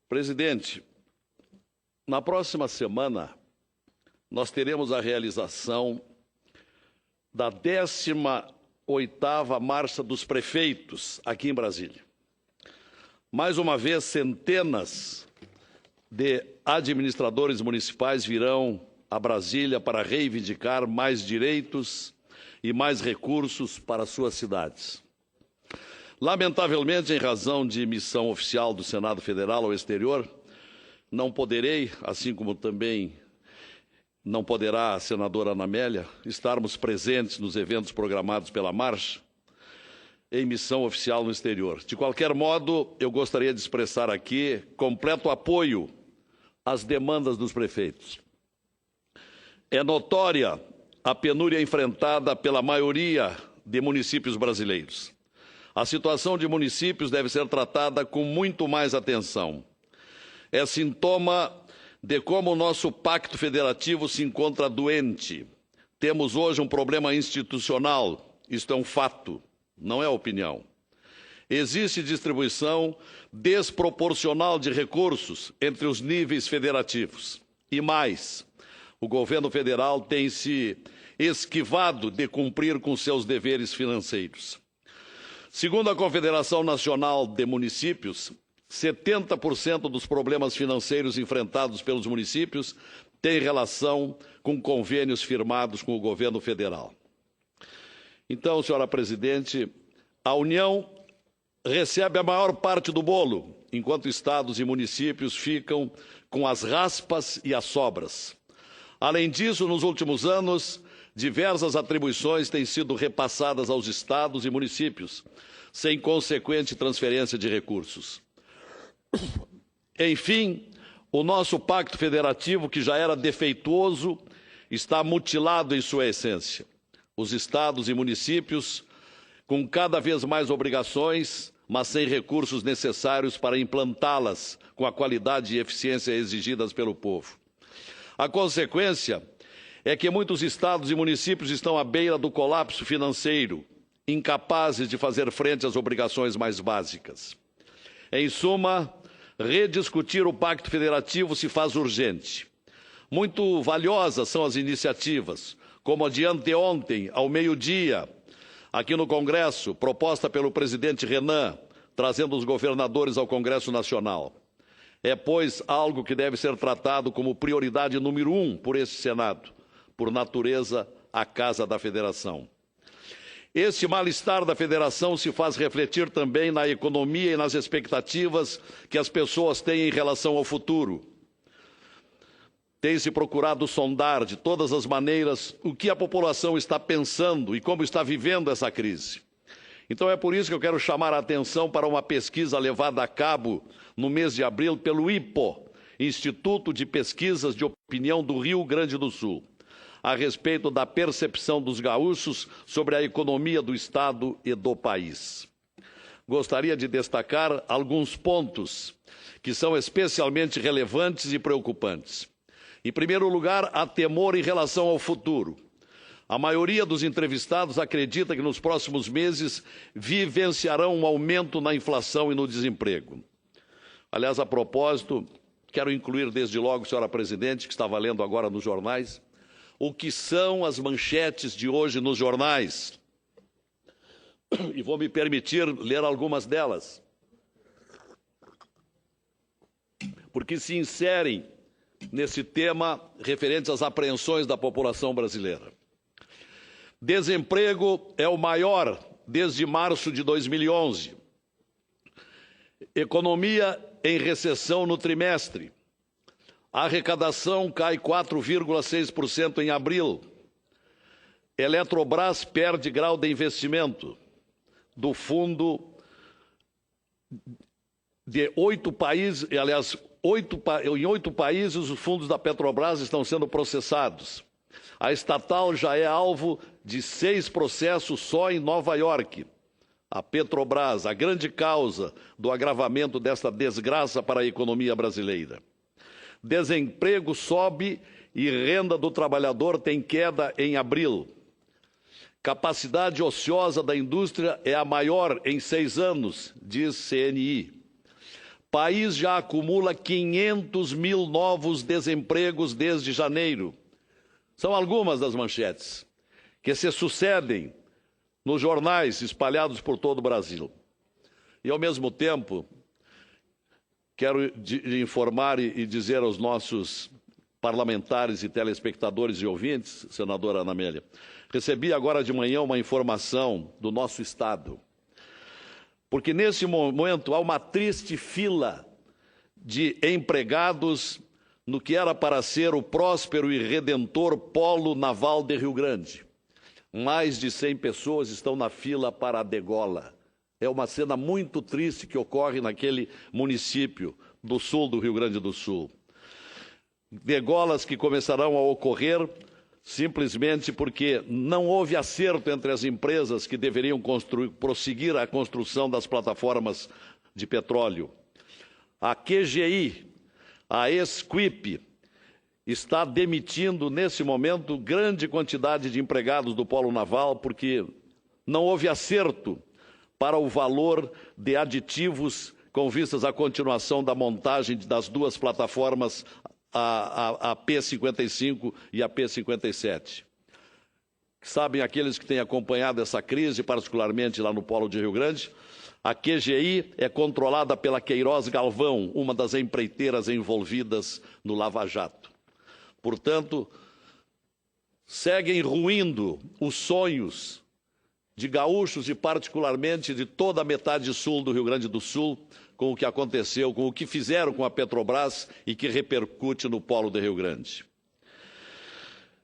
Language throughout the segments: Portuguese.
Presidente, na próxima semana, nós teremos a realização da 18ª Marcha dos Prefeitos aqui em Brasília. Mais uma vez, centenas de administradores municipais virão a Brasília para reivindicar mais direitos e mais recursos para suas cidades. Lamentavelmente, em razão de missão oficial do Senado Federal ao exterior, não poderei, assim como também não poderá a senadora Ana Amélia, estarmos presentes nos eventos programados pela marcha em missão oficial no exterior. De qualquer modo, eu gostaria de expressar aqui completo apoio às demandas dos prefeitos. É notória a penúria enfrentada pela maioria de municípios brasileiros. A situação de municípios deve ser tratada com muito mais atenção. É sintoma de como o nosso pacto federativo se encontra doente. Temos hoje um problema institucional, isto é um fato, não é opinião. Existe distribuição desproporcional de recursos entre os níveis federativos. E mais, o governo federal tem se esquivado de cumprir com seus deveres financeiros. Segundo a Confederação Nacional de Municípios, 70% dos problemas financeiros enfrentados pelos municípios têm relação com convênios firmados com o governo federal. Então, senhora presidente, a União recebe a maior parte do bolo, enquanto estados e municípios ficam com as raspas e as sobras. Além disso, nos últimos anos, diversas atribuições têm sido repassadas aos estados e municípios, sem consequente transferência de recursos. Enfim, o nosso pacto federativo, que já era defeituoso, está mutilado em sua essência. Os estados e municípios, com cada vez mais obrigações, mas sem recursos necessários para implantá-las com a qualidade e eficiência exigidas pelo povo. A consequência é que muitos estados e municípios estão à beira do colapso financeiro, incapazes de fazer frente às obrigações mais básicas. Em suma, rediscutir o Pacto Federativo se faz urgente. Muito valiosas são as iniciativas, como a de anteontem, ao meio-dia, aqui no Congresso, proposta pelo presidente Renan, trazendo os governadores ao Congresso Nacional. É, pois, algo que deve ser tratado como prioridade número 1 por esse Senado, por natureza, a Casa da Federação. Esse mal-estar da Federação se faz refletir também na economia e nas expectativas que as pessoas têm em relação ao futuro. Tem-se procurado sondar de todas as maneiras o que a população está pensando e como está vivendo essa crise. Então é por isso que eu quero chamar a atenção para uma pesquisa levada a cabo no mês de abril pelo IPO, Instituto de Pesquisas de Opinião do Rio Grande do Sul, a respeito da percepção dos gaúchos sobre a economia do Estado e do país. Gostaria de destacar alguns pontos que são especialmente relevantes e preocupantes. Em primeiro lugar, há temor em relação ao futuro. A maioria dos entrevistados acredita que nos próximos meses vivenciarão um aumento na inflação e no desemprego. Aliás, a propósito, quero incluir desde logo, senhora presidente, que está valendo agora nos jornais, o que são as manchetes de hoje nos jornais. E vou me permitir ler algumas delas, porque se inserem nesse tema referente às apreensões da população brasileira. Desemprego é o maior desde março de 2011. Economia em recessão no trimestre. A arrecadação cai 4,6% em abril. Eletrobras perde grau de investimento do fundo de 8 países, aliás, em 8 países os fundos da Petrobras estão sendo processados. A estatal já é alvo de 6 processos só em Nova York. A Petrobras, a grande causa do agravamento desta desgraça para a economia brasileira. Desemprego sobe e renda do trabalhador tem queda em abril. Capacidade ociosa da indústria é a maior em 6 anos, diz CNI. país já acumula 500 mil novos desempregos desde janeiro. São algumas das manchetes que se sucedem nos jornais espalhados por todo o Brasil. E, ao mesmo tempo, quero informar e dizer aos nossos parlamentares e telespectadores e ouvintes, senadora Ana Amélia, recebi agora de manhã uma informação do nosso Estado, porque nesse momento há uma triste fila de empregados no que era para ser o próspero e redentor Polo Naval de Rio Grande. Mais de 100 pessoas estão na fila para a degola. É uma cena muito triste que ocorre naquele município do sul do Rio Grande do Sul. Degolas que começarão a ocorrer simplesmente porque não houve acerto entre as empresas que deveriam prosseguir a construção das plataformas de petróleo. A QGI, a Esquip, está demitindo, nesse momento, grande quantidade de empregados do Polo Naval porque não houve acerto para o valor de aditivos com vistas à continuação da montagem das duas plataformas, a P55 e a P57. Sabem aqueles que têm acompanhado essa crise, particularmente lá no Polo de Rio Grande, a QGI é controlada pela Queiroz Galvão, uma das empreiteiras envolvidas no Lava Jato. Portanto, seguem ruindo os sonhos de gaúchos e particularmente de toda a metade sul do Rio Grande do Sul, com o que aconteceu, com o que fizeram com a Petrobras e que repercute no Polo de Rio Grande.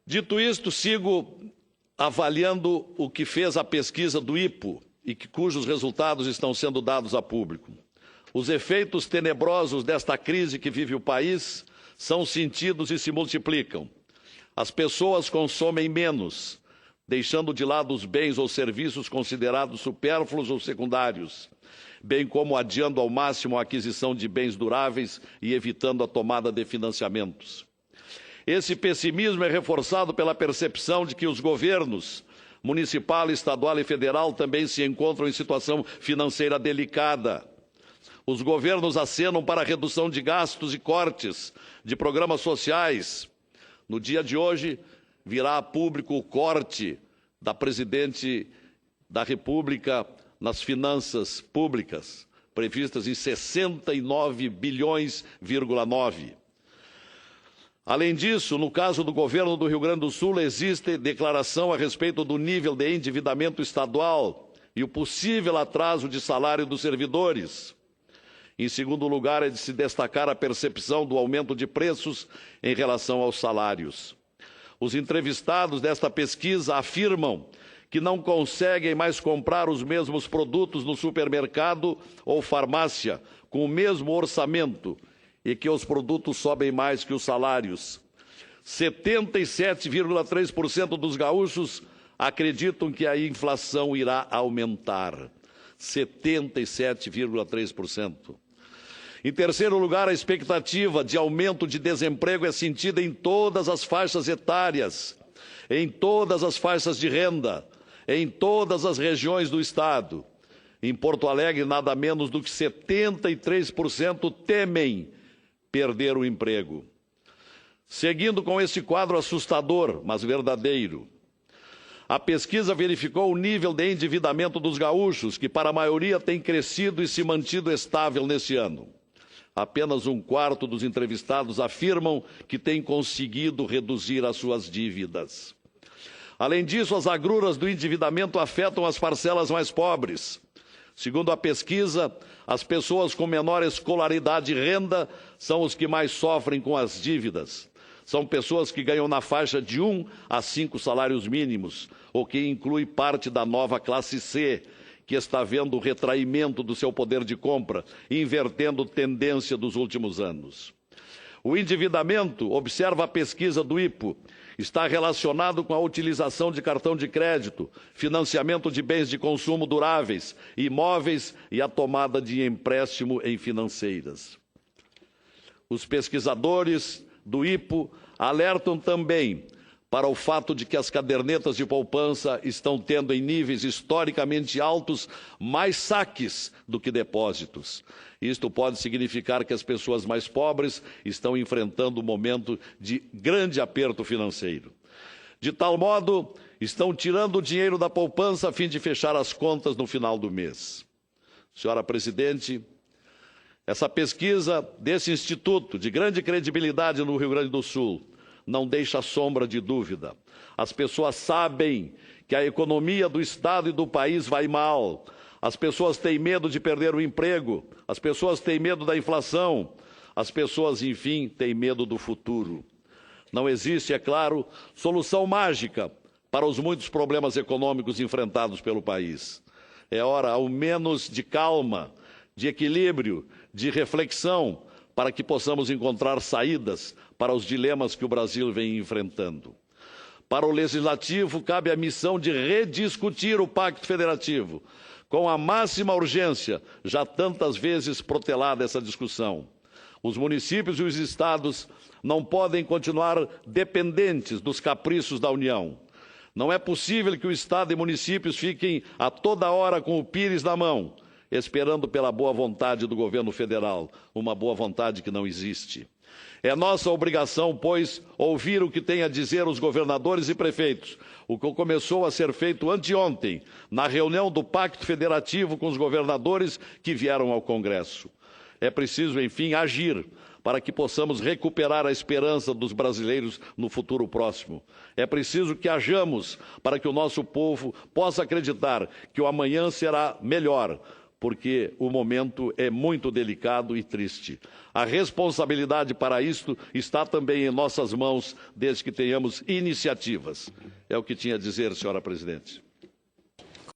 Dito isto, sigo avaliando o que fez a pesquisa do IPO e cujos resultados estão sendo dados a público. Os efeitos tenebrosos desta crise que vive o país são sentidos e se multiplicam. As pessoas consomem menos, deixando de lado os bens ou serviços considerados supérfluos ou secundários, bem como adiando ao máximo a aquisição de bens duráveis e evitando a tomada de financiamentos. Esse pessimismo é reforçado pela percepção de que os governos municipal, estadual e federal também se encontram em situação financeira delicada. Os governos acenam para a redução de gastos e cortes de programas sociais. No dia de hoje, virá a público o corte da presidente da República nas finanças públicas, previstas em 69,9 bilhões. Além disso, no caso do governo do Rio Grande do Sul, existe declaração a respeito do nível de endividamento estadual e o possível atraso de salário dos servidores. Em segundo lugar, é de se destacar a percepção do aumento de preços em relação aos salários. Os entrevistados desta pesquisa afirmam que não conseguem mais comprar os mesmos produtos no supermercado ou farmácia com o mesmo orçamento e que os produtos sobem mais que os salários. 77,3% dos gaúchos acreditam que a inflação irá aumentar. 77,3%. Em terceiro lugar, a expectativa de aumento de desemprego é sentida em todas as faixas etárias, em todas as faixas de renda, em todas as regiões do Estado. Em Porto Alegre, nada menos do que 73% temem perder o emprego. Seguindo com esse quadro assustador, mas verdadeiro, a pesquisa verificou o nível de endividamento dos gaúchos, que para a maioria tem crescido e se mantido estável nesse ano. Apenas um quarto dos entrevistados afirmam que têm conseguido reduzir as suas dívidas. Além disso, as agruras do endividamento afetam as parcelas mais pobres. Segundo a pesquisa, as pessoas com menor escolaridade e renda são os que mais sofrem com as dívidas. São pessoas que ganham na faixa de 1 a 5 salários mínimos, o que inclui parte da nova classe C, que está vendo o retraimento do seu poder de compra, invertendo tendência dos últimos anos. O endividamento, observa a pesquisa do IPO, está relacionado com a utilização de cartão de crédito, financiamento de bens de consumo duráveis, imóveis e a tomada de empréstimo em financeiras. Os pesquisadores do IPO alertam também para o fato de que as cadernetas de poupança estão tendo em níveis historicamente altos mais saques do que depósitos. Isto pode significar que as pessoas mais pobres estão enfrentando um momento de grande aperto financeiro. De tal modo, estão tirando o dinheiro da poupança a fim de fechar as contas no final do mês. Senhora Presidente, essa pesquisa desse instituto de grande credibilidade no Rio Grande do Sul não deixa sombra de dúvida. As pessoas sabem que a economia do Estado e do país vai mal. As pessoas têm medo de perder o emprego. As pessoas têm medo da inflação. As pessoas, enfim, têm medo do futuro. Não existe, é claro, solução mágica para os muitos problemas econômicos enfrentados pelo país. É hora, ao menos, de calma, de equilíbrio, de reflexão, para que possamos encontrar saídas para os dilemas que o Brasil vem enfrentando. Para o Legislativo, cabe a missão de rediscutir o Pacto Federativo, com a máxima urgência, já tantas vezes protelada essa discussão. Os municípios e os estados não podem continuar dependentes dos caprichos da União. Não é possível que o Estado e municípios fiquem a toda hora com o pires na mão, esperando pela boa vontade do governo federal, uma boa vontade que não existe. É nossa obrigação, pois, ouvir o que têm a dizer os governadores e prefeitos, o que começou a ser feito anteontem, na reunião do Pacto Federativo com os governadores que vieram ao Congresso. É preciso, enfim, agir para que possamos recuperar a esperança dos brasileiros no futuro próximo. É preciso que hajamos para que o nosso povo possa acreditar que o amanhã será melhor, porque o momento é muito delicado e triste. A responsabilidade para isto está também em nossas mãos, desde que tenhamos iniciativas. É o que tinha a dizer, senhora Presidente.